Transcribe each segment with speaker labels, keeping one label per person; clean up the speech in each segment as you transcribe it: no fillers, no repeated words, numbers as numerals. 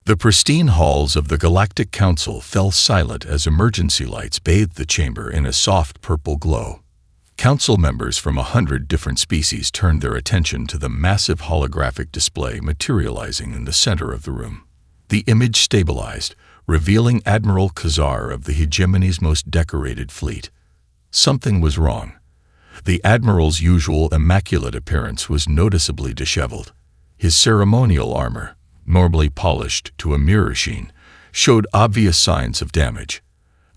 Speaker 1: The pristine halls of the Galactic Council fell silent as emergency lights bathed the chamber in a soft purple glow. Council members from 100 different species turned their attention to the massive holographic display materializing in the center of the room. The image stabilized, revealing Admiral Khazar of the hegemony's most decorated fleet. Something was wrong. The Admiral's usual immaculate appearance was noticeably disheveled. His ceremonial armor, normally polished to a mirror sheen, showed obvious signs of damage.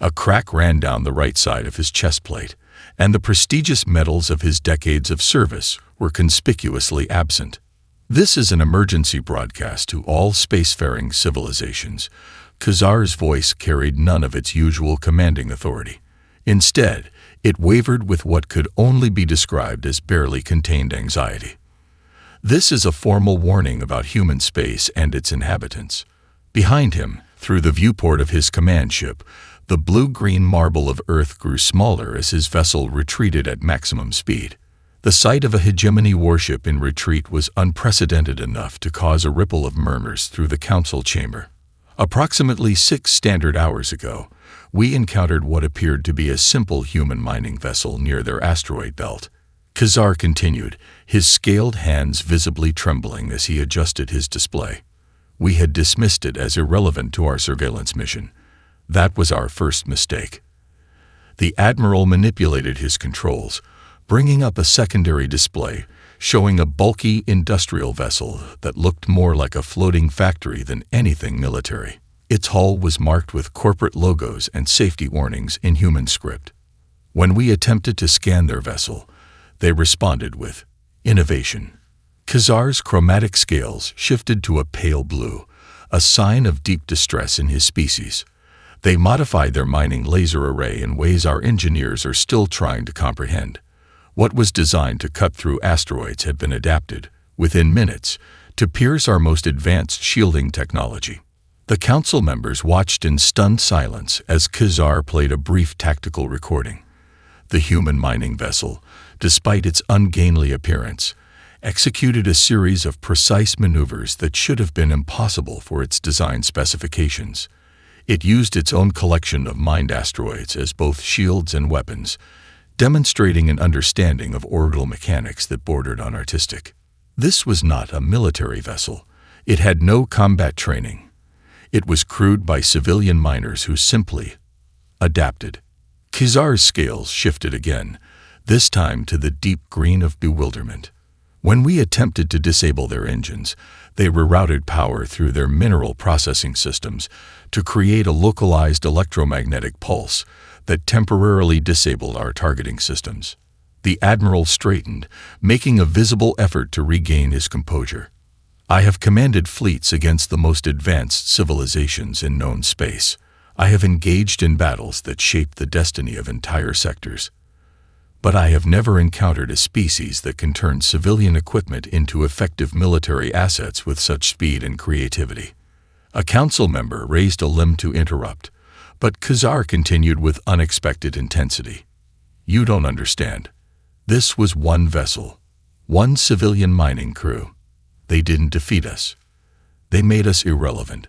Speaker 1: A crack ran down the right side of his chest plate, and the prestigious medals of his decades of service were conspicuously absent. This is an emergency broadcast to all spacefaring civilizations. Khazar's voice carried none of its usual commanding authority. Instead, it wavered with what could only be described as barely contained anxiety. This is a formal warning about human space and its inhabitants. Behind him, through the viewport of his command ship, the blue-green marble of Earth grew smaller as his vessel retreated at maximum speed. The sight of a hegemony warship in retreat was unprecedented enough to cause a ripple of murmurs through the council chamber. Approximately 6 standard hours ago, we encountered what appeared to be a simple human mining vessel near their asteroid belt. Khazar continued, his scaled hands visibly trembling as he adjusted his display. We had dismissed it as irrelevant to our surveillance mission. That was our first mistake. The Admiral manipulated his controls, bringing up a secondary display showing a bulky industrial vessel that looked more like a floating factory than anything military. Its hull was marked with corporate logos and safety warnings in human script. When we attempted to scan their vessel, they responded with innovation. Khazar's chromatic scales shifted to a pale blue, a sign of deep distress in his species. They modified their mining laser array in ways our engineers are still trying to comprehend. What was designed to cut through asteroids had been adapted, within minutes, to pierce our most advanced shielding technology. The council members watched in stunned silence as Khazar played a brief tactical recording. The human mining vessel, despite its ungainly appearance, executed a series of precise maneuvers that should have been impossible for its design specifications. It used its own collection of mined asteroids as both shields and weapons, demonstrating an understanding of orbital mechanics that bordered on artistic. This was not a military vessel. It had no combat training. It was crewed by civilian miners who simply adapted. Khazar's scales shifted again, this time to the deep green of bewilderment. When we attempted to disable their engines, they rerouted power through their mineral processing systems to create a localized electromagnetic pulse that temporarily disabled our targeting systems. The Admiral straightened, making a visible effort to regain his composure. I have commanded fleets against the most advanced civilizations in known space. I have engaged in battles that shaped the destiny of entire sectors. But I have never encountered a species that can turn civilian equipment into effective military assets with such speed and creativity. A council member raised a limb to interrupt, but Khazar continued with unexpected intensity. You don't understand. This was one vessel, one civilian mining crew. They didn't defeat us. They made us irrelevant.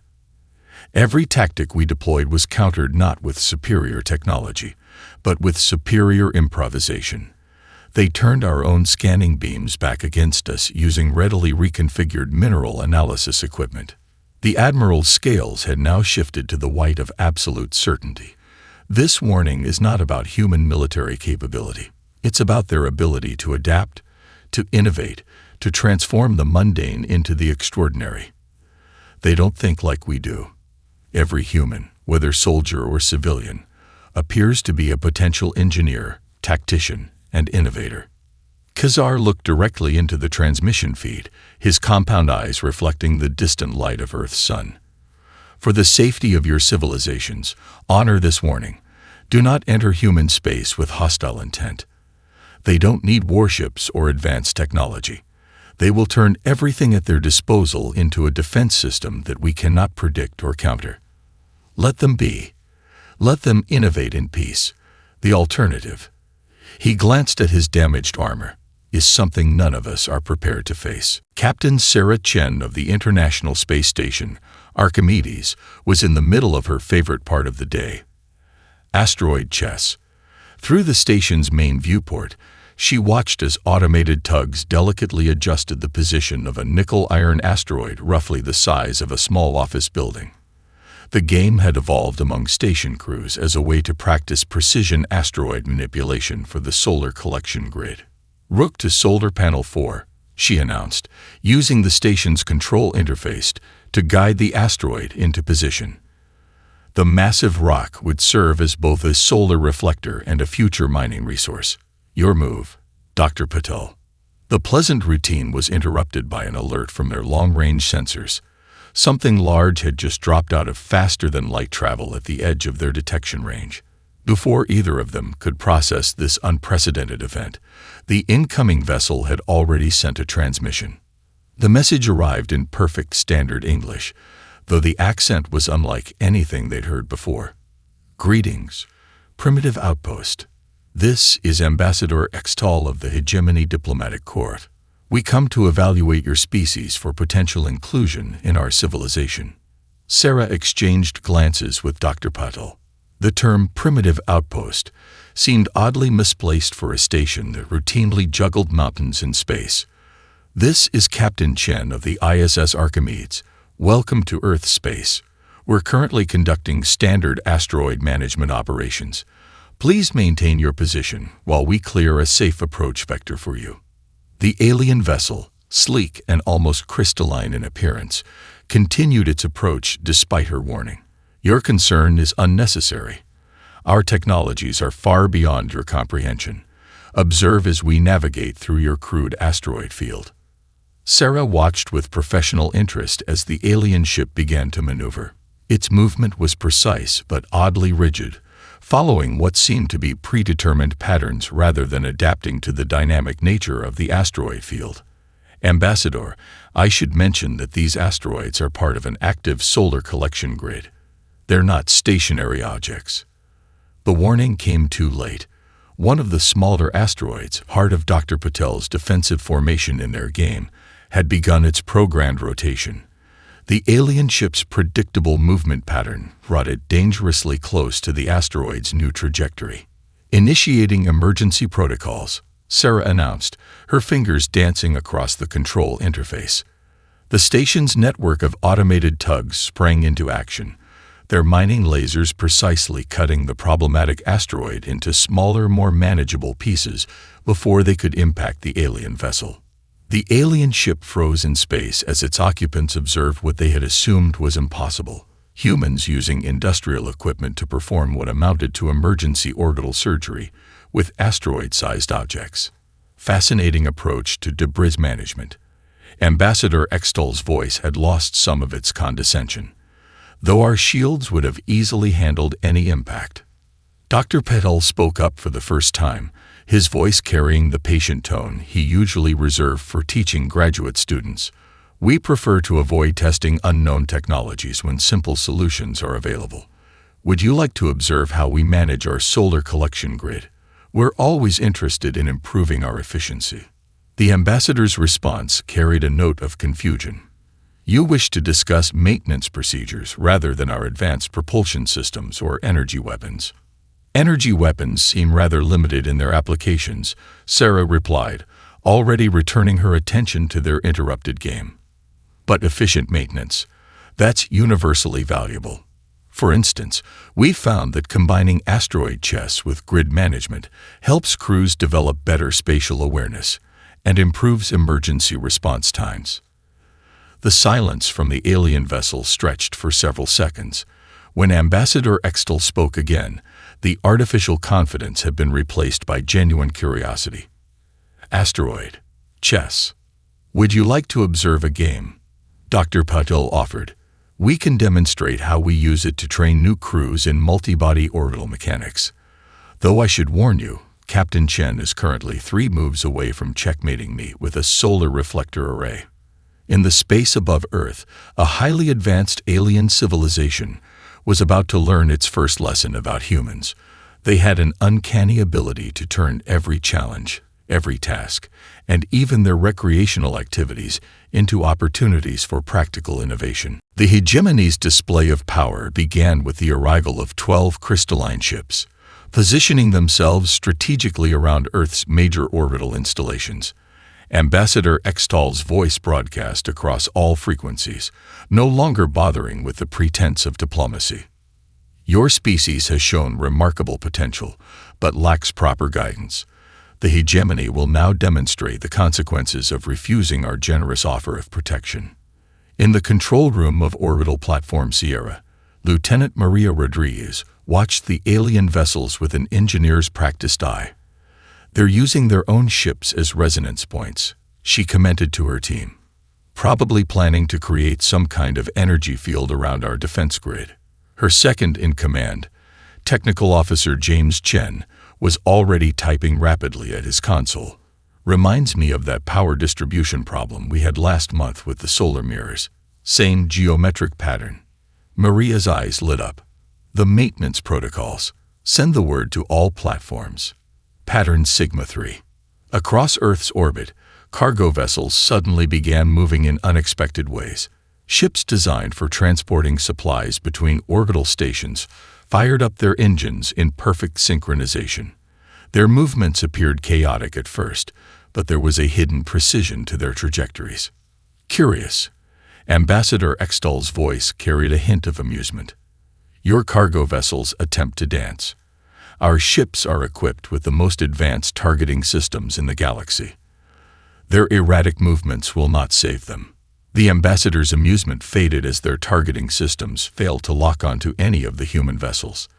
Speaker 1: Every tactic we deployed was countered not with superior technology, but with superior improvisation. They turned our own scanning beams back against us using readily reconfigured mineral analysis equipment. The Admiral's scales had now shifted to the white of absolute certainty. This warning is not about human military capability. It's about their ability to adapt, to innovate, to transform the mundane into the extraordinary. They don't think like we do. Every human, whether soldier or civilian, appears to be a potential engineer, tactician, and innovator. Khazar looked directly into the transmission feed, his compound eyes reflecting the distant light of Earth's sun. For the safety of your civilizations, honor this warning. Do not enter human space with hostile intent. They don't need warships or advanced technology. They will turn everything at their disposal into a defense system that we cannot predict or counter. Let them be. Let them innovate in peace. The alternative, he glanced at his damaged armor, is something none of us are prepared to face. Captain Sarah Chen of the International Space Station, Archimedes was in the middle of her favorite part of the day, asteroid chess. Through the station's main viewport, she watched as automated tugs delicately adjusted the position of a nickel-iron asteroid roughly the size of a small office building. The game had evolved among station crews as a way to practice precision asteroid manipulation for the solar collection grid. "Rook to solar panel 4, she announced, using the station's control interface to guide the asteroid into position. The massive rock would serve as both a solar reflector and a future mining resource. "Your move, Dr. Patel." The pleasant routine was interrupted by an alert from their long-range sensors. Something large had just dropped out of faster-than-light travel at the edge of their detection range. Before either of them could process this unprecedented event, the incoming vessel had already sent a transmission. The message arrived in perfect standard English, though the accent was unlike anything they'd heard before. "Greetings, Primitive Outpost. This is Ambassador Extol of the Hegemony Diplomatic Court. We come to evaluate your species for potential inclusion in our civilization." Sarah exchanged glances with Dr. Patel. The term primitive outpost seemed oddly misplaced for a station that routinely juggled mountains in space. "This is Captain Chen of the ISS Archimedes. Welcome to Earth space. We're currently conducting standard asteroid management operations. Please maintain your position while we clear a safe approach vector for you." The alien vessel, sleek and almost crystalline in appearance, continued its approach despite her warning. "Your concern is unnecessary. Our technologies are far beyond your comprehension. Observe as we navigate through your crude asteroid field." Sarah watched with professional interest as the alien ship began to maneuver. Its movement was precise but oddly rigid, following what seemed to be predetermined patterns rather than adapting to the dynamic nature of the asteroid field. "Ambassador, I should mention that these asteroids are part of an active solar collection grid. They're not stationary objects." The warning came too late. One of the smaller asteroids, part of Dr. Patel's defensive formation in their game, had begun its programmed rotation. The alien ship's predictable movement pattern brought it dangerously close to the asteroid's new trajectory. "Initiating emergency protocols," Sarah announced, her fingers dancing across the control interface. The station's network of automated tugs sprang into action, their mining lasers precisely cutting the problematic asteroid into smaller, more manageable pieces before they could impact the alien vessel. The alien ship froze in space as its occupants observed what they had assumed was impossible: humans using industrial equipment to perform what amounted to emergency orbital surgery with asteroid-sized objects. Fascinating approach to debris management. Ambassador Extol's voice had lost some of its condescension, though our shields would have easily handled any impact. Dr. Patel spoke up for the first time, his voice carrying the patient tone he usually reserved for teaching graduate students. "We prefer to avoid testing unknown technologies when simple solutions are available. Would you like to observe how we manage our solar collection grid? We're always interested in improving our efficiency." The ambassador's response carried a note of confusion. "You wish to discuss maintenance procedures rather than our advanced propulsion systems or energy weapons." "Energy weapons seem rather limited in their applications," Sarah replied, already returning her attention to their interrupted game. "But efficient maintenance, that's universally valuable. For instance, we found that combining asteroid chess with grid management helps crews develop better spatial awareness and improves emergency response times." The silence from the alien vessel stretched for several seconds. When Ambassador Extol spoke again, the artificial confidence had been replaced by genuine curiosity. "Asteroid chess. Would you like to observe a game?" Dr. Patel offered. "We can demonstrate how we use it to train new crews in multi-body orbital mechanics. Though I should warn you, Captain Chen is currently 3 moves away from checkmating me with a solar reflector array." In the space above Earth, a highly advanced alien civilization was about to learn its first lesson about humans. They had an uncanny ability to turn every challenge, every task, and even their recreational activities into opportunities for practical innovation. The hegemony's display of power began with the arrival of 12 crystalline ships, positioning themselves strategically around Earth's major orbital installations. Ambassador Extal's voice broadcast across all frequencies, no longer bothering with the pretense of diplomacy. Your species has shown remarkable potential, but lacks proper guidance. The hegemony will now demonstrate the consequences of refusing our generous offer of protection. In the control room of Orbital Platform Sierra, Lieutenant Maria Rodriguez watched the alien vessels with an engineer's practiced eye. They're using their own ships as resonance points, she commented to her team, probably planning to create some kind of energy field around our defense grid. Her second-in-command, Technical Officer James Chen, was already typing rapidly at his console. Reminds me of that power distribution problem we had last month with the solar mirrors. Same geometric pattern. Maria's eyes lit up. The maintenance protocols. Send the word to all platforms. Pattern Sigma 3. Across Earth's orbit, cargo vessels suddenly began moving in unexpected ways. Ships designed for transporting supplies between orbital stations fired up their engines in perfect synchronization. Their movements appeared chaotic at first, but there was a hidden precision to their trajectories. Curious, Ambassador Extal's voice carried a hint of amusement. Your cargo vessels attempt to dance. Our ships are equipped with the most advanced targeting systems in the galaxy. Their erratic movements will not save them. The ambassador's amusement faded as their targeting systems failed to lock onto any of the human vessels.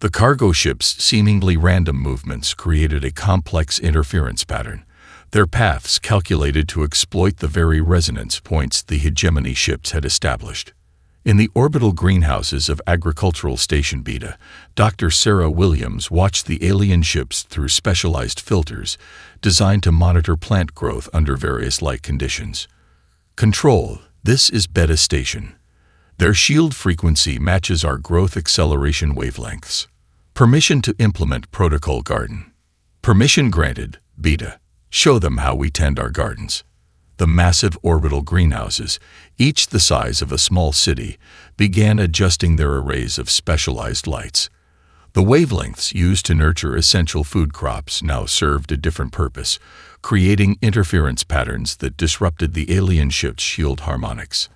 Speaker 1: The cargo ships' seemingly random movements created a complex interference pattern, their paths calculated to exploit the very resonance points the hegemony ships had established. In the orbital greenhouses of Agricultural Station Beta, Dr. Sarah Williams watched the alien ships through specialized filters designed to monitor plant growth under various light conditions. Control, this is Beta Station. Their shield frequency matches our growth acceleration wavelengths. Permission to implement Protocol Garden. Permission granted, Beta. Show them how we tend our gardens. The massive orbital greenhouses, each the size of a small city, began adjusting their arrays of specialized lights. The wavelengths used to nurture essential food crops now served a different purpose, creating interference patterns that disrupted the alien ship's shield harmonics.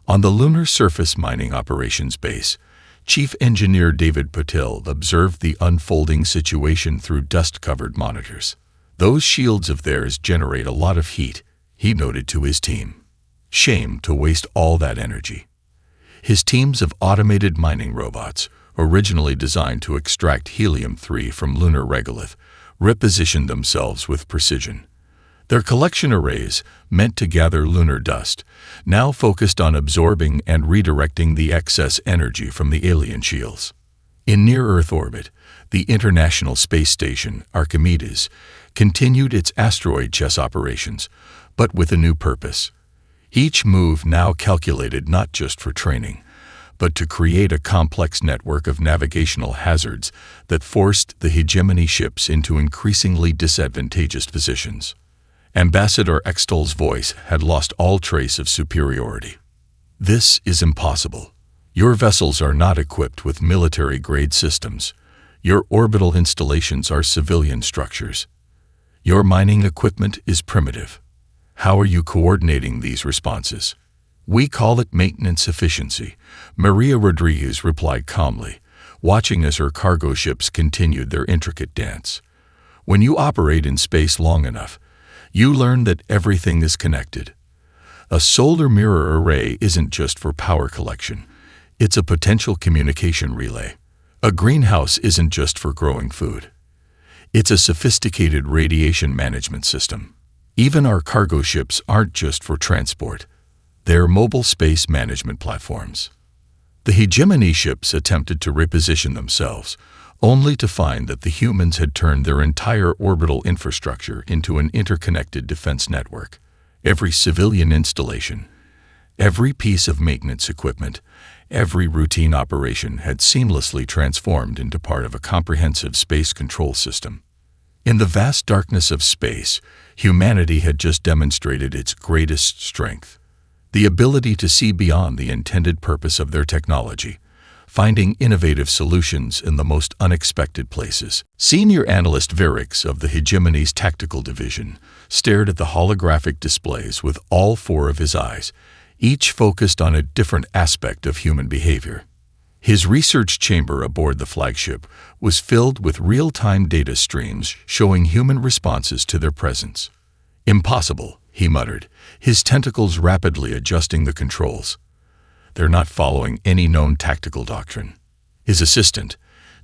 Speaker 1: On the Lunar Surface Mining Operations Base, Chief Engineer David Patel observed the unfolding situation through dust-covered monitors. Those shields of theirs generate a lot of heat, he noted to his team. Shame to waste all that energy. His teams of automated mining robots, originally designed to extract helium-3 from lunar regolith, repositioned themselves with precision. Their collection arrays, meant to gather lunar dust, now focused on absorbing and redirecting the excess energy from the alien shields. In near-Earth orbit, the International Space Station, Archimedes, continued its asteroid chess operations, but with a new purpose. Each move now calculated not just for training, but to create a complex network of navigational hazards that forced the hegemony ships into increasingly disadvantageous positions. Ambassador Extal's voice had lost all trace of superiority. This is impossible. Your vessels are not equipped with military-grade systems. Your orbital installations are civilian structures. Your mining equipment is primitive. How are you coordinating these responses? We call it maintenance efficiency, Maria Rodriguez replied calmly, watching as her cargo ships continued their intricate dance. When you operate in space long enough, you learn that everything is connected. A solar mirror array isn't just for power collection. It's a potential communication relay. A greenhouse isn't just for growing food. It's a sophisticated radiation management system. Even our cargo ships aren't just for transport. They're mobile space management platforms. The hegemony ships attempted to reposition themselves, only to find that the humans had turned their entire orbital infrastructure into an interconnected defense network. Every civilian installation, every piece of maintenance equipment, every routine operation had seamlessly transformed into part of a comprehensive space control system. In the vast darkness of space, humanity had just demonstrated its greatest strength, the ability to see beyond the intended purpose of their technology, finding innovative solutions in the most unexpected places. Senior analyst Verix of the Hegemony's Tactical Division stared at the holographic displays with all four of his eyes, each focused on a different aspect of human behavior. His research chamber aboard the flagship was filled with real-time data streams showing human responses to their presence. "Impossible," he muttered, his tentacles rapidly adjusting the controls. "They're not following any known tactical doctrine." His assistant,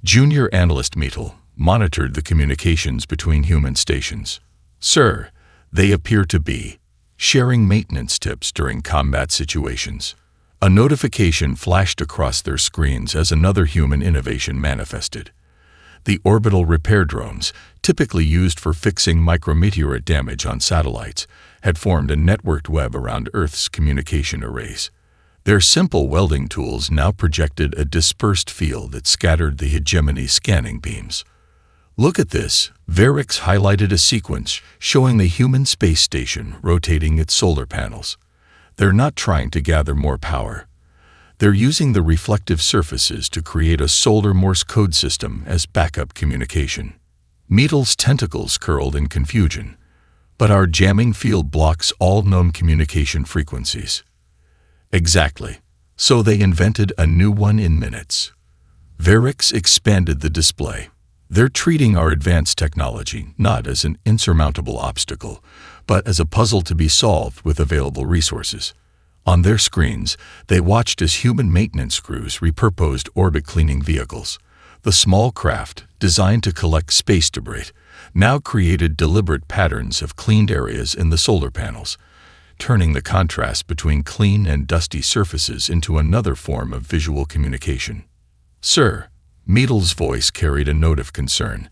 Speaker 1: junior analyst Meetle, monitored the communications between human stations. "Sir, they appear to be sharing maintenance tips during combat situations." A notification flashed across their screens as another human innovation manifested. The orbital repair drones, typically used for fixing micrometeorite damage on satellites, had formed a networked web around Earth's communication arrays. Their simple welding tools now projected a dispersed field that scattered the Hegemony scanning beams. "Look at this," Verix highlighted a sequence showing the human space station rotating its solar panels. "They're not trying to gather more power. They're using the reflective surfaces to create a solar Morse code system as backup communication." Meetle's tentacles curled in confusion. "But our jamming field blocks all known communication frequencies." "Exactly. So they invented a new one in minutes." Verix expanded the display. "They're treating our advanced technology not as an insurmountable obstacle, but as a puzzle to be solved with available resources." On their screens, they watched as human maintenance crews repurposed orbit cleaning vehicles. The small craft, designed to collect space debris, now created deliberate patterns of cleaned areas in the solar panels, turning the contrast between clean and dusty surfaces into another form of visual communication. "Sir," Meetle's voice carried a note of concern,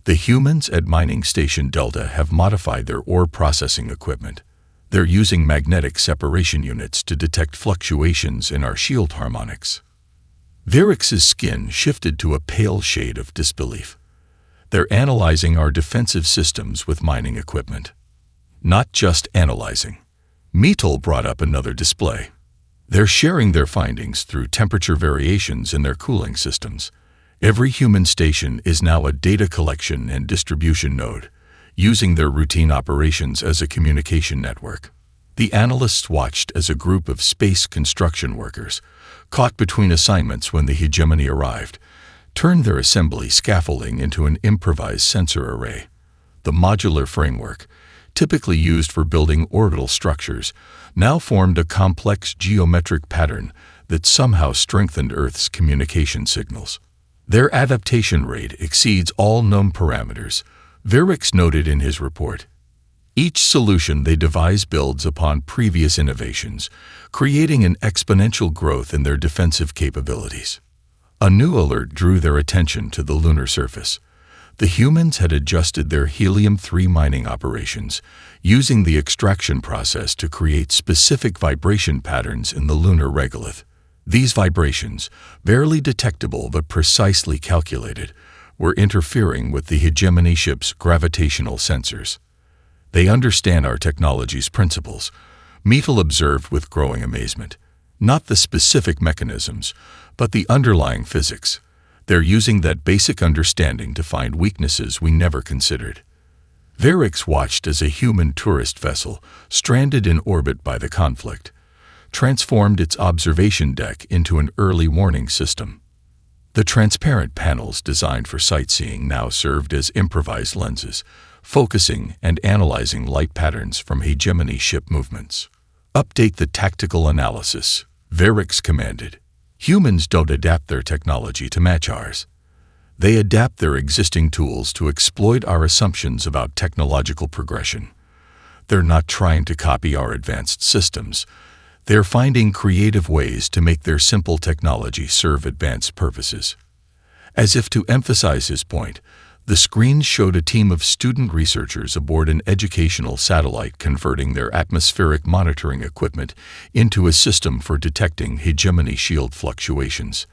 Speaker 1: "the humans at Mining Station Delta have modified their ore processing equipment. They're using magnetic separation units to detect fluctuations in our shield harmonics." Verix's skin shifted to a pale shade of disbelief. "They're analyzing our defensive systems with mining equipment." "Not just analyzing." Meetle brought up another display. "They're sharing their findings through temperature variations in their cooling systems. Every human station is now a data collection and distribution node, using their routine operations as a communication network." The analysts watched as a group of space construction workers, caught between assignments when the Hegemony arrived, turned their assembly scaffolding into an improvised sensor array. The modular framework, typically used for building orbital structures, now formed a complex geometric pattern that somehow strengthened Earth's communication signals. "Their adaptation rate exceeds all known parameters," Verix noted in his report. "Each solution they devise builds upon previous innovations, creating an exponential growth in their defensive capabilities." A new alert drew their attention to the lunar surface. The humans had adjusted their helium-3 mining operations, using the extraction process to create specific vibration patterns in the lunar regolith. These vibrations, barely detectable but precisely calculated, were interfering with the Hegemony ship's gravitational sensors. "They understand our technology's principles," Meetle observed with growing amazement. "Not the specific mechanisms, but the underlying physics. They're using that basic understanding to find weaknesses we never considered." Verix watched as a human tourist vessel, stranded in orbit by the conflict, transformed its observation deck into an early warning system. The transparent panels designed for sightseeing now served as improvised lenses, focusing and analyzing light patterns from Hegemony ship movements. "Update the tactical analysis," Verix commanded. "Humans don't adapt their technology to match ours. They adapt their existing tools to exploit our assumptions about technological progression. They're not trying to copy our advanced systems. They're finding creative ways to make their simple technology serve advanced purposes." As if to emphasize his point, the screens showed a team of student researchers aboard an educational satellite converting their atmospheric monitoring equipment into a system for detecting Hegemony shield fluctuations.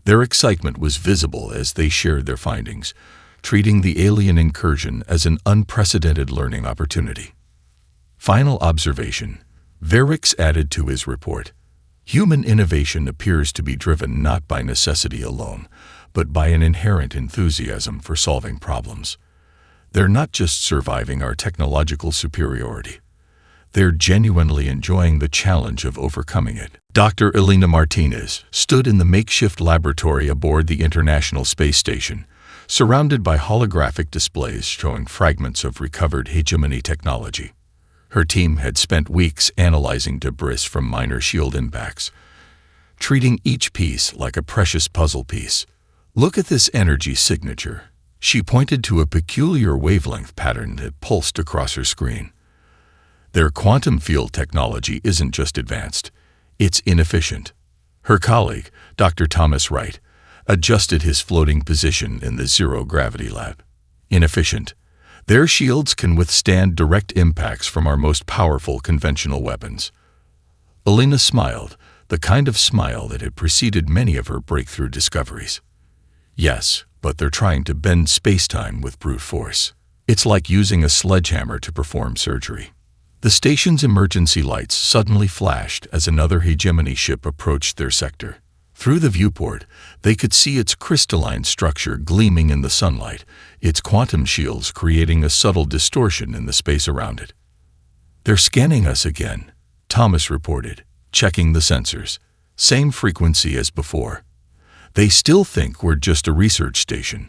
Speaker 1: Their excitement was visible as they shared their findings, treating the alien incursion as an unprecedented learning opportunity. Final observation. Verix added to his report. Human innovation appears to be driven not by necessity alone, but by an inherent enthusiasm for solving problems. They're not just surviving our technological superiority. They're genuinely enjoying the challenge of overcoming it. Dr. Elena Martinez stood in the makeshift laboratory aboard the International Space Station, surrounded by holographic displays showing fragments of recovered hegemony technology. Her team had spent weeks analyzing debris from minor shield impacts, treating each piece like a precious puzzle piece. Look at this energy signature. She pointed to a peculiar wavelength pattern that pulsed across her screen. Their quantum field technology isn't just advanced, it's inefficient. Her colleague, Dr. Thomas Wright, adjusted his floating position in the zero-gravity lab. Inefficient. Their shields can withstand direct impacts from our most powerful conventional weapons. Elena smiled, the kind of smile that had preceded many of her breakthrough discoveries. Yes, but they're trying to bend space-time with brute force. It's like using a sledgehammer to perform surgery. The station's emergency lights suddenly flashed as another hegemony ship approached their sector. Through the viewport, they could see its crystalline structure gleaming in the sunlight, its quantum shields creating a subtle distortion in the space around it. "They're scanning us again," Thomas reported, checking the sensors. "Same frequency as before. They still think we're just a research station."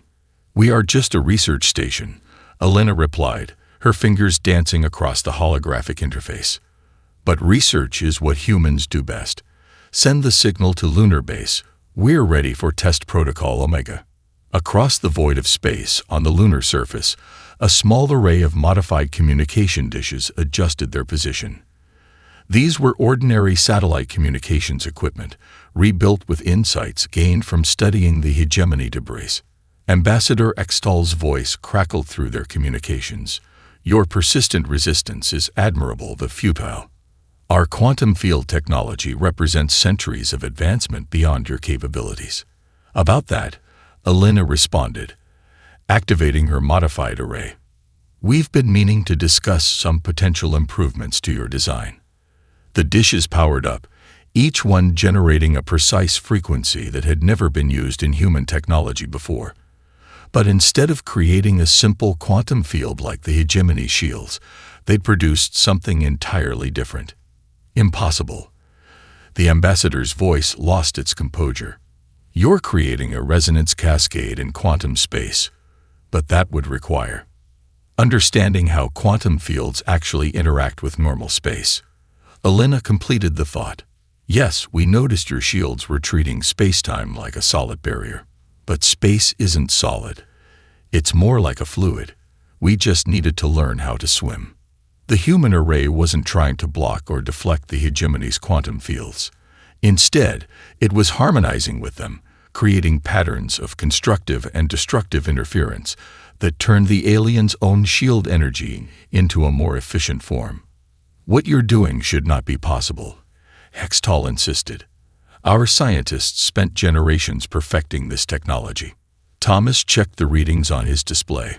Speaker 1: "We are just a research station," Elena replied, her fingers dancing across the holographic interface. "But research is what humans do best. Send the signal to Lunar Base. We're ready for Test Protocol Omega." Across the void of space, on the lunar surface, a small array of modified communication dishes adjusted their position. These were ordinary satellite communications equipment, rebuilt with insights gained from studying the hegemony debris. Ambassador Extal's voice crackled through their communications. "Your persistent resistance is admirable but futile. Our quantum field technology represents centuries of advancement beyond your capabilities." "About that," Elena responded, activating her modified array. "We've been meaning to discuss some potential improvements to your design." The dishes powered up, each one generating a precise frequency that had never been used in human technology before. But instead of creating a simple quantum field like the hegemony shields, they'd produced something entirely different. "Impossible." The ambassador's voice lost its composure. "You're creating a resonance cascade in quantum space, but that would require understanding how quantum fields actually interact with normal space." Elena completed the thought. "Yes, we noticed your shields were treating space-time like a solid barrier. But space isn't solid. It's more like a fluid. We just needed to learn how to swim." The human array wasn't trying to block or deflect the hegemony's quantum fields. Instead, it was harmonizing with them, creating patterns of constructive and destructive interference that turned the alien's own shield energy into a more efficient form. "What you're doing should not be possible," Hextall insisted. "Our scientists spent generations perfecting this technology." Thomas checked the readings on his display.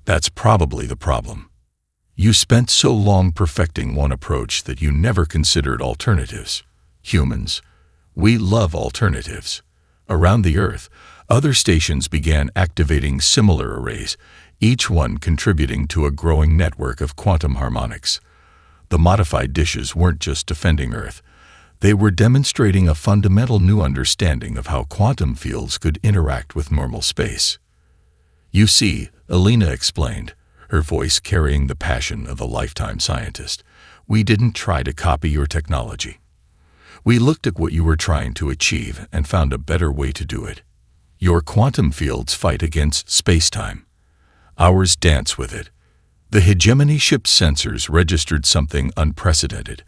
Speaker 1: "That's probably the problem. You spent so long perfecting one approach that you never considered alternatives. Humans, we love alternatives." Around the Earth, other stations began activating similar arrays, each one contributing to a growing network of quantum harmonics. The modified dishes weren't just defending Earth. They were demonstrating a fundamental new understanding of how quantum fields could interact with normal space. "You see," Elena explained, her voice carrying the passion of a lifetime scientist, "we didn't try to copy your technology. We looked at what you were trying to achieve and found a better way to do it. Your quantum fields fight against space-time. Ours dance with it." The hegemony ship's sensors registered something unprecedented.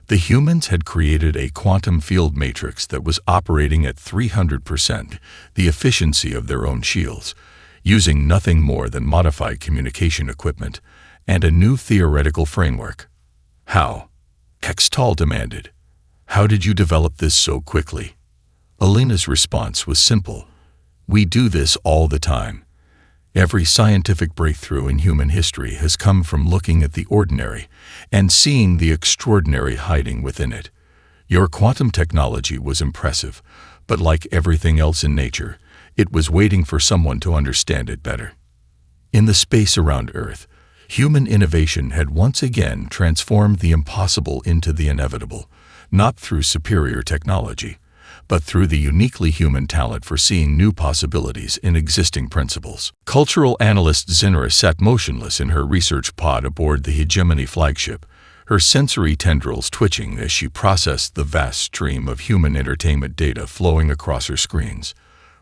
Speaker 1: The humans had created a quantum field matrix that was operating at 300% the efficiency of their own shields, using nothing more than modified communication equipment and a new theoretical framework. "How?" Hextall demanded. "How did you develop this so quickly?" Elena's response was simple. "We do this all the time. Every scientific breakthrough in human history has come from looking at the ordinary and seeing the extraordinary hiding within it. Your quantum technology was impressive, but like everything else in nature, it was waiting for someone to understand it better. In the space around Earth, human innovation had once again transformed the impossible into the inevitable, not through superior technology, but through the uniquely human talent for seeing new possibilities in existing principles. Cultural analyst Zinra sat motionless in her research pod aboard the Hegemony flagship, her sensory tendrils twitching as she processed the vast stream of human entertainment data flowing across her screens.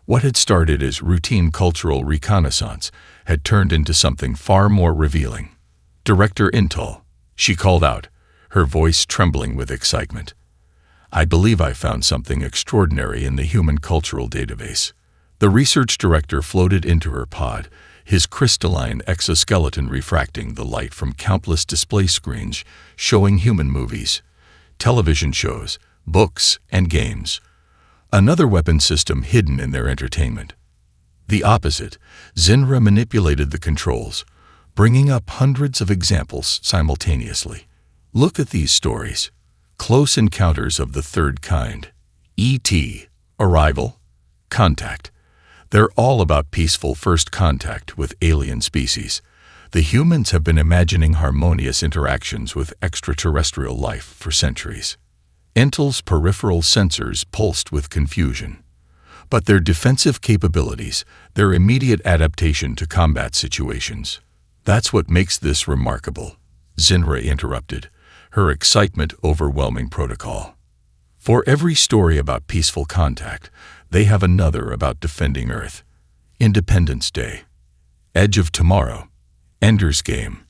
Speaker 1: What had started as routine cultural reconnaissance had turned into something far more revealing. "Director Intel," she called out, her voice trembling with excitement. "I believe I found something extraordinary in the human cultural database." The research director floated into her pod, his crystalline exoskeleton refracting the light from countless display screens showing human movies, television shows, books, and games. Another weapon system hidden in their entertainment. The opposite, Zinra manipulated the controls, bringing up hundreds of examples simultaneously. Look at these stories. Close Encounters of the Third Kind, E.T., Arrival, Contact. They're all about peaceful first contact with alien species. The humans have been imagining harmonious interactions with extraterrestrial life for centuries. Intel's peripheral sensors pulsed with confusion. But their defensive capabilities, their immediate adaptation to combat situations, that's what makes this remarkable, Zinra interrupted, her excitement overwhelming protocol. For every story about peaceful contact, they have another about defending Earth. Independence Day, Edge of Tomorrow, Ender's Game.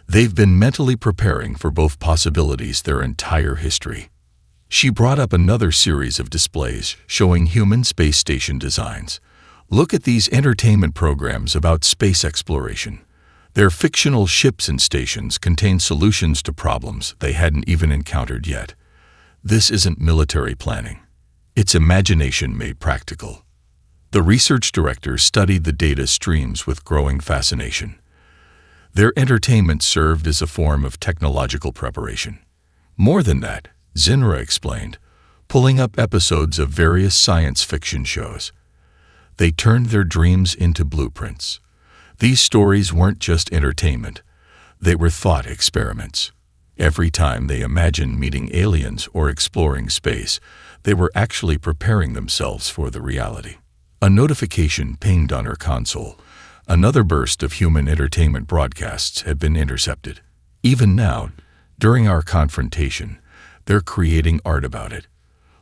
Speaker 1: They've been mentally preparing for both possibilities their entire history. She brought up another series of displays showing human space station designs. Look at these entertainment programs about space exploration. Their fictional ships and stations contain solutions to problems they hadn't even encountered yet. This isn't military planning. It's imagination made practical. The research director studied the data streams with growing fascination. Their entertainment served as a form of technological preparation. More than that, Zinra explained, pulling up episodes of various science fiction shows. They turned their dreams into blueprints. These stories weren't just entertainment. They were thought experiments. Every time they imagined meeting aliens or exploring space, they were actually preparing themselves for the reality. A notification pinged on her console. Another burst of human entertainment broadcasts had been intercepted. Even now, during our confrontation, they're creating art about it.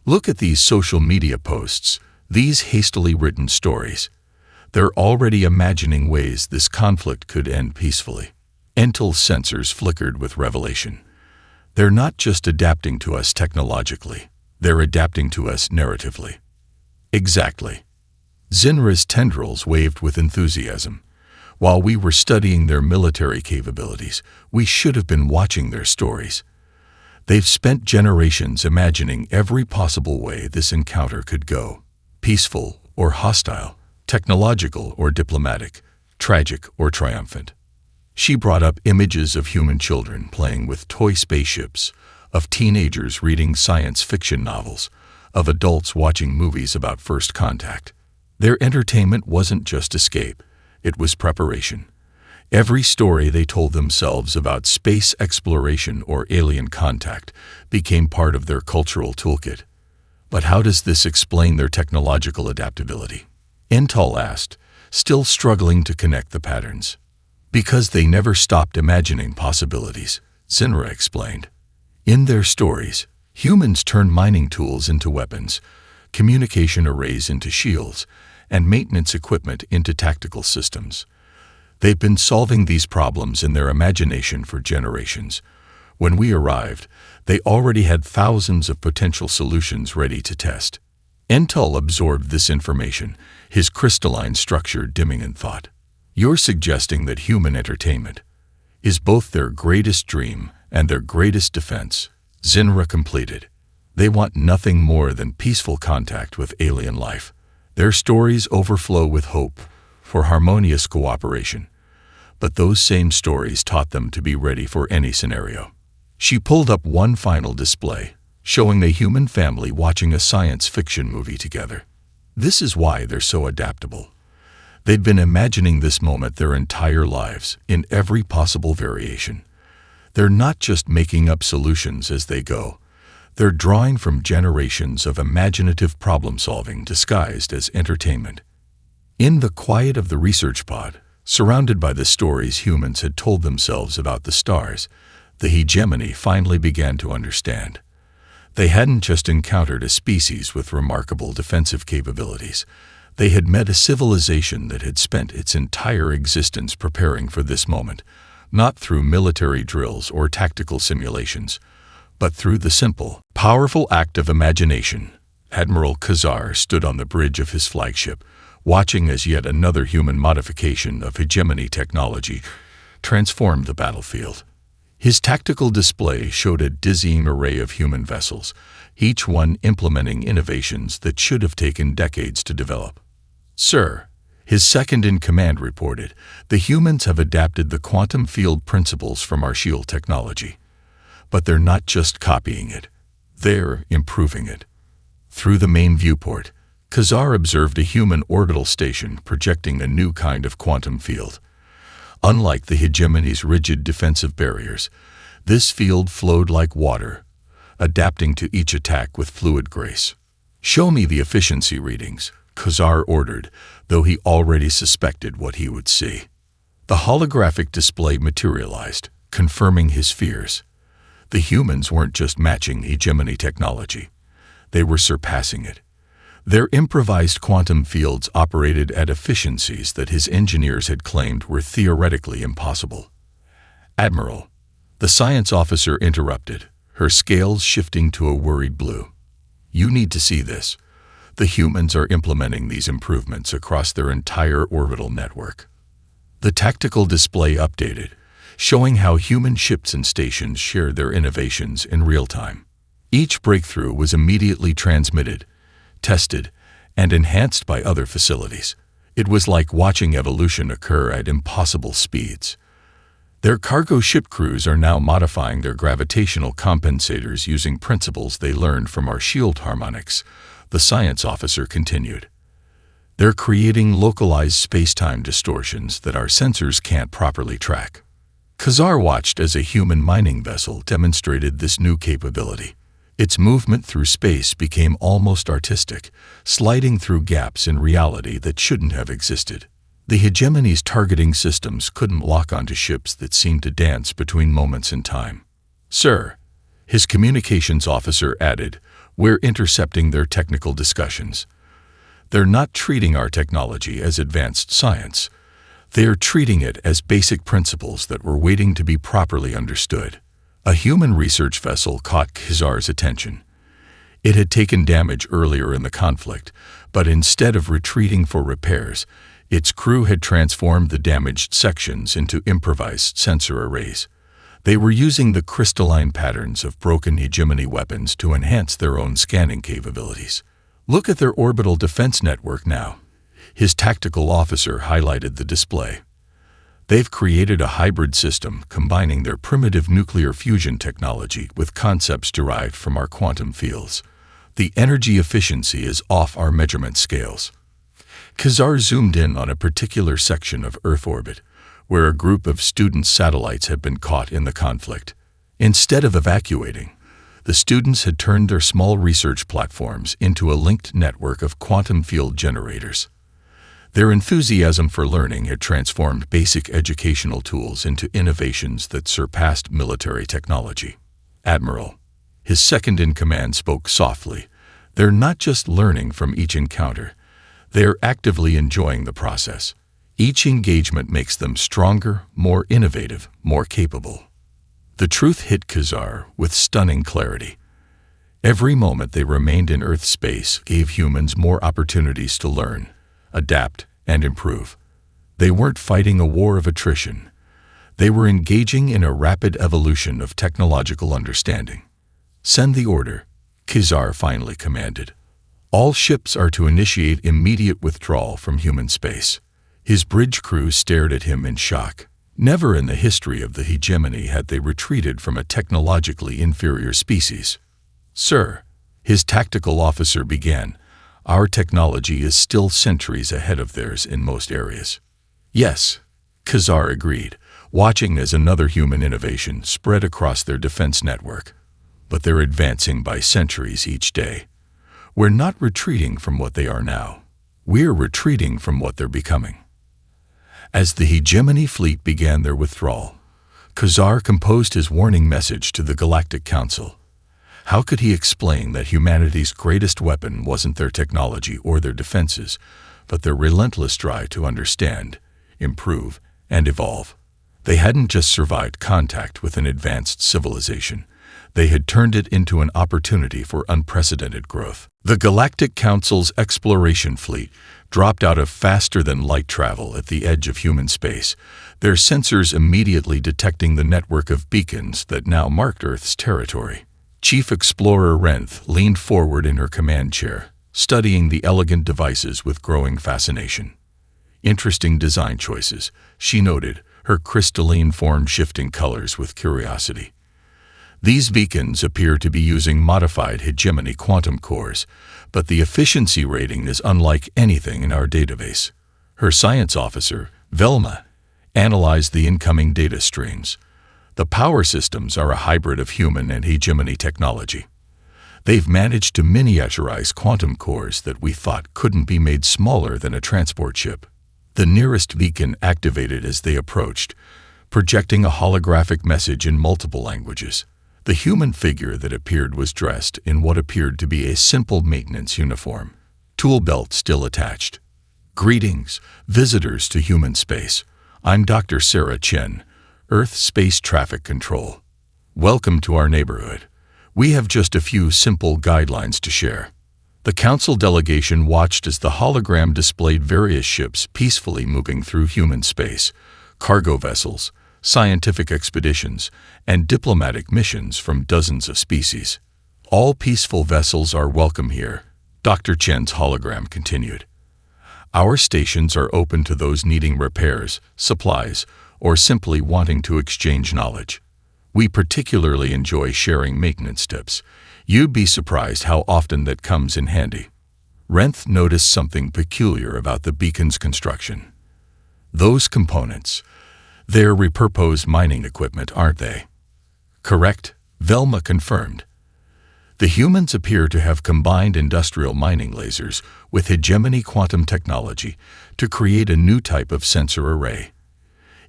Speaker 1: Look at these social media posts, these hastily written stories. They're already imagining ways this conflict could end peacefully. Intel's sensors flickered with revelation. They're not just adapting to us technologically, they're adapting to us narratively. Exactly. Zinra's tendrils waved with enthusiasm. While we were studying their military capabilities, we should have been watching their stories. They've spent generations imagining every possible way this encounter could go. Peaceful or hostile, technological or diplomatic, tragic or triumphant. She brought up images of human children playing with toy spaceships, of teenagers reading science fiction novels, of adults watching movies about first contact. Their entertainment wasn't just escape, it was preparation. Every story they told themselves about space exploration or alien contact became part of their cultural toolkit. But how does this explain their technological adaptability? Intel asked, still struggling to connect the patterns. Because they never stopped imagining possibilities, Zinra explained. In their stories, humans turned mining tools into weapons, communication arrays into shields, and maintenance equipment into tactical systems. They've been solving these problems in their imagination for generations. When we arrived, they already had thousands of potential solutions ready to test. Intel absorbed this information, his crystalline structure dimming in thought. You're suggesting that human entertainment is both their greatest dream and their greatest defense, Zinra completed. They want nothing more than peaceful contact with alien life. Their stories overflow with hope, for harmonious cooperation, but those same stories taught them to be ready for any scenario. She pulled up one final display, showing a human family watching a science fiction movie together. This is why they're so adaptable. They'd been imagining this moment their entire lives, in every possible variation. They're not just making up solutions as they go. They're drawing from generations of imaginative problem-solving disguised as entertainment. In the quiet of the research pod, surrounded by the stories humans had told themselves about the stars, the hegemony finally began to understand. They hadn't just encountered a species with remarkable defensive capabilities. They had met a civilization that had spent its entire existence preparing for this moment, not through military drills or tactical simulations, but through the simple, powerful act of imagination. Admiral Khazar stood on the bridge of his flagship, watching as yet another human modification of hegemony technology transformed the battlefield. His tactical display showed a dizzying array of human vessels, each one implementing innovations that should have taken decades to develop. "Sir," his second-in-command reported, "the humans have adapted the quantum field principles from our shield technology. But they're not just copying it. They're improving it." Through the main viewport, Khazar observed a human orbital station projecting a new kind of quantum field. Unlike the hegemony's rigid defensive barriers, this field flowed like water, adapting to each attack with fluid grace. "Show me the efficiency readings," Khazar ordered, though he already suspected what he would see. The holographic display materialized, confirming his fears. The humans weren't just matching hegemony technology. They were surpassing it. Their improvised quantum fields operated at efficiencies that his engineers had claimed were theoretically impossible. "Admiral," the science officer interrupted, her scales shifting to a worried blue. "You need to see this. The humans are implementing these improvements across their entire orbital network." The tactical display updated, showing how human ships and stations shared their innovations in real time. Each breakthrough was immediately transmitted, tested, and enhanced by other facilities. It was like watching evolution occur at impossible speeds. Their cargo ship crews are now modifying their gravitational compensators using principles they learned from our shield harmonics, the science officer continued. They're creating localized space-time distortions that our sensors can't properly track. Khazar watched as a human mining vessel demonstrated this new capability. Its movement through space became almost artistic, sliding through gaps in reality that shouldn't have existed. The hegemony's targeting systems couldn't lock onto ships that seemed to dance between moments in time. "Sir," his communications officer added, "we're intercepting their technical discussions. They're not treating our technology as advanced science. They're treating it as basic principles that were waiting to be properly understood." A human research vessel caught Khazar's attention. It had taken damage earlier in the conflict, but instead of retreating for repairs, its crew had transformed the damaged sections into improvised sensor arrays. They were using the crystalline patterns of broken hegemony weapons to enhance their own scanning capabilities. "Look at their orbital defense network now." His tactical officer highlighted the display. They've created a hybrid system combining their primitive nuclear fusion technology with concepts derived from our quantum fields. The energy efficiency is off our measurement scales. Khazar zoomed in on a particular section of Earth orbit, where a group of student satellites had been caught in the conflict. Instead of evacuating, the students had turned their small research platforms into a linked network of quantum field generators. Their enthusiasm for learning had transformed basic educational tools into innovations that surpassed military technology. "Admiral," his second-in-command spoke softly, "they're not just learning from each encounter. They're actively enjoying the process. Each engagement makes them stronger, more innovative, more capable." The truth hit Khazar with stunning clarity. Every moment they remained in Earth space gave humans more opportunities to learn, adapt, and improve. They weren't fighting a war of attrition. They were engaging in a rapid evolution of technological understanding. "Send the order," Khazar finally commanded. "All ships are to initiate immediate withdrawal from human space." His bridge crew stared at him in shock. Never in the history of the hegemony had they retreated from a technologically inferior species. "Sir," his tactical officer began, "our technology is still centuries ahead of theirs in most areas." "Yes," Khazar agreed, watching as another human innovation spread across their defense network. "But they're advancing by centuries each day. We're not retreating from what they are now. We're retreating from what they're becoming." As the hegemony fleet began their withdrawal, Khazar composed his warning message to the Galactic Council. How could he explain that humanity's greatest weapon wasn't their technology or their defenses, but their relentless drive to understand, improve, and evolve? They hadn't just survived contact with an advanced civilization. They had turned it into an opportunity for unprecedented growth. The Galactic Council's exploration fleet dropped out of faster-than-light travel at the edge of human space, their sensors immediately detecting the network of beacons that now marked Earth's territory. Chief Explorer Renth leaned forward in her command chair, studying the elegant devices with growing fascination. "Interesting design choices," she noted, her crystalline form shifting colors with curiosity. "These beacons appear to be using modified hegemony quantum cores, but the efficiency rating is unlike anything in our database." Her science officer, Velma, analyzed the incoming data streams. "The power systems are a hybrid of human and hegemony technology. They've managed to miniaturize quantum cores that we thought couldn't be made smaller than a transport ship." The nearest beacon activated as they approached, projecting a holographic message in multiple languages. The human figure that appeared was dressed in what appeared to be a simple maintenance uniform, tool belt still attached. "Greetings, visitors to human space. I'm Dr. Sarah Chen, Earth Space Traffic Control. Welcome to our neighborhood. We have just a few simple guidelines to share." The council delegation watched as the hologram displayed various ships peacefully moving through human space, cargo vessels, scientific expeditions, and diplomatic missions from dozens of species. "All peaceful vessels are welcome here," Dr. Chen's hologram continued. "Our stations are open to those needing repairs, supplies, or simply wanting to exchange knowledge. We particularly enjoy sharing maintenance tips. You'd be surprised how often that comes in handy." Renth noticed something peculiar about the beacon's construction. "Those components, they're repurposed mining equipment, aren't they?" "Correct," Velma confirmed. "The humans appear to have combined industrial mining lasers with hegemony quantum technology to create a new type of sensor array.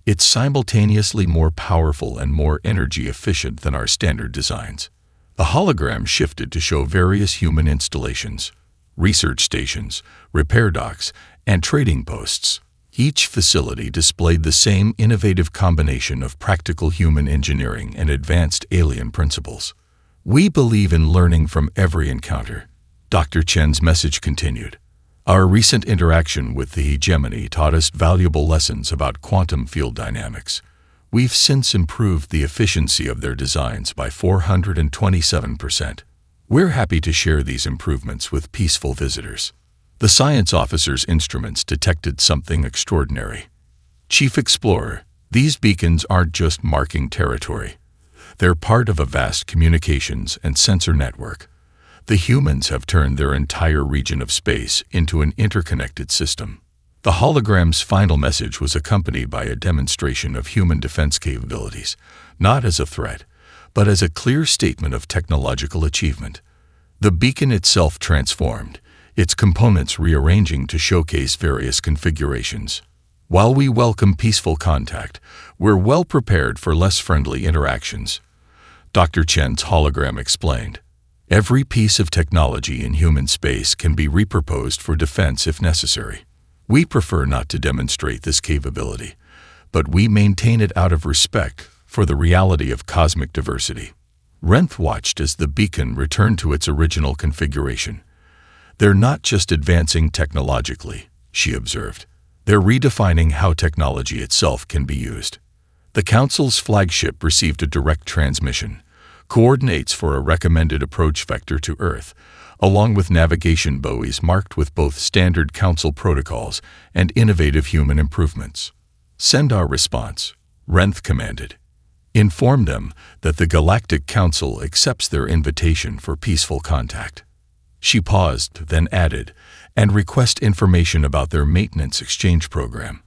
Speaker 1: It's simultaneously more powerful and more energy efficient than our standard designs." The hologram shifted to show various human installations, research stations, repair docks, and trading posts. Each facility displayed the same innovative combination of practical human engineering and advanced alien principles. "We believe in learning from every encounter," Dr. Chen's message continued. "Our recent interaction with the hegemony taught us valuable lessons about quantum field dynamics. We've since improved the efficiency of their designs by 427%. We're happy to share these improvements with peaceful visitors." The science officer's instruments detected something extraordinary. "Chief Explorer, these beacons aren't just marking territory. They're part of a vast communications and sensor network. The humans have turned their entire region of space into an interconnected system." The hologram's final message was accompanied by a demonstration of human defense capabilities, not as a threat, but as a clear statement of technological achievement. The beacon itself transformed, its components rearranging to showcase various configurations. "While we welcome peaceful contact, we're well prepared for less friendly interactions," Dr. Chen's hologram explained. "Every piece of technology in human space can be repurposed for defense if necessary. We prefer not to demonstrate this capability, but we maintain it out of respect for the reality of cosmic diversity." Renth watched as the beacon returned to its original configuration. "They're not just advancing technologically," she observed. "They're redefining how technology itself can be used." The Council's flagship received a direct transmission, coordinates for a recommended approach vector to Earth, along with navigation buoys marked with both standard Council protocols and innovative human improvements. "Send our response," Renth commanded. "Inform them that the Galactic Council accepts their invitation for peaceful contact." She paused, then added, "and request information about their maintenance exchange program.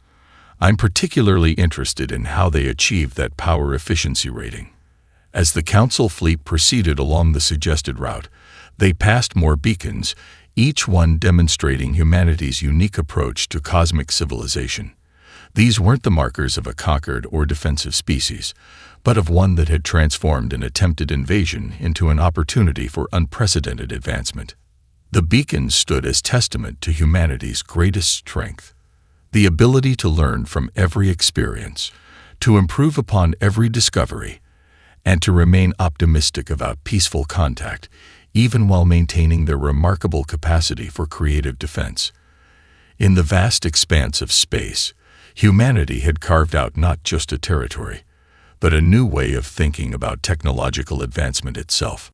Speaker 1: I'm particularly interested in how they achieve that power efficiency rating." As the Council fleet proceeded along the suggested route, they passed more beacons, each one demonstrating humanity's unique approach to cosmic civilization. These weren't the markers of a conquered or defensive species, but of one that had transformed an attempted invasion into an opportunity for unprecedented advancement. The beacons stood as testament to humanity's greatest strength: the ability to learn from every experience, to improve upon every discovery, and to remain optimistic about peaceful contact, even while maintaining their remarkable capacity for creative defense. In the vast expanse of space, humanity had carved out not just a territory, but a new way of thinking about technological advancement itself.